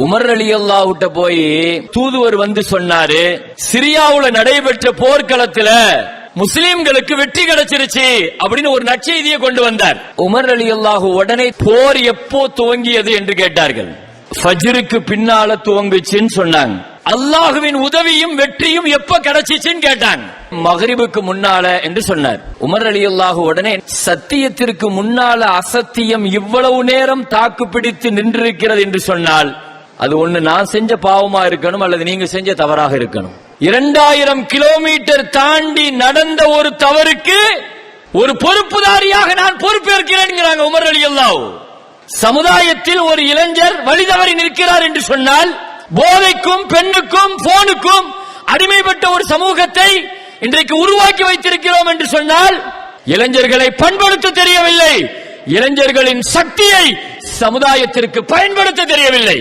Umar ரலியல்லாஹு அன்ஹு போய் தூதுவர் வந்து சொன்னாரு, சிரியாவுல நடைபெற்ற போர்க்களத்துல முஸ்லிம்களுக்கு வெற்றி கிடைச்சிருச்சு அப்படின்னு ஒரு நற்செய்தியை கொண்டு வந்தார். உமர் ரலியல்லாஹு உடனே போர் எப்போ துவங்கியது என்று கேட்டார்கள். ஃபஜ்ருக்கு பின்னால துவங்குச்சுன்னு சொன்னாங்க. அல்லாஹுவின் உதவியும் வெற்றியும் எப்ப கிடைச்சிச்சுன்னு கேட்டாங்க. மக்ரிபுக்கு முன்னால என்று சொன்னார். உமர் ரலியல்லாஹு உடனே சத்தியத்திற்கு முன்னால அசத்தியம் இவ்வளவு நேரம் தாக்கு பிடித்து நின்றிருக்கிறது என்று சொன்னால் அது ஒண்ணு நான் செஞ்ச பாவமா இருக்கணும் அல்லது நீங்க செஞ்ச தவறாக இருக்கணும். 2000 கிலோமீட்டர் தாண்டி நடந்த ஒரு தவறுக்கு ஒரு பொறுப்புதாரியாக நான் பொறுப்பேற்கிறேன் உமர் ரலியல்லாஹு. சமுதாயத்தில் ஒரு இளைஞர் வழி தவறி நிற்கிறார் என்று சொன்னால், போதைக்கும் பெண்ணுக்கும் போனுக்கும் அடிமைப்பட்ட ஒரு சமூகத்தை இன்றைக்கு உருவாக்கி வைத்திருக்கிறோம் என்று சொன்னால், இளைஞர்களை பண்படுத்த தெரியவில்லை, இளைஞர்களின் சக்தியை சமுதாயத்திற்கு பயன்படுத்த தெரியவில்லை.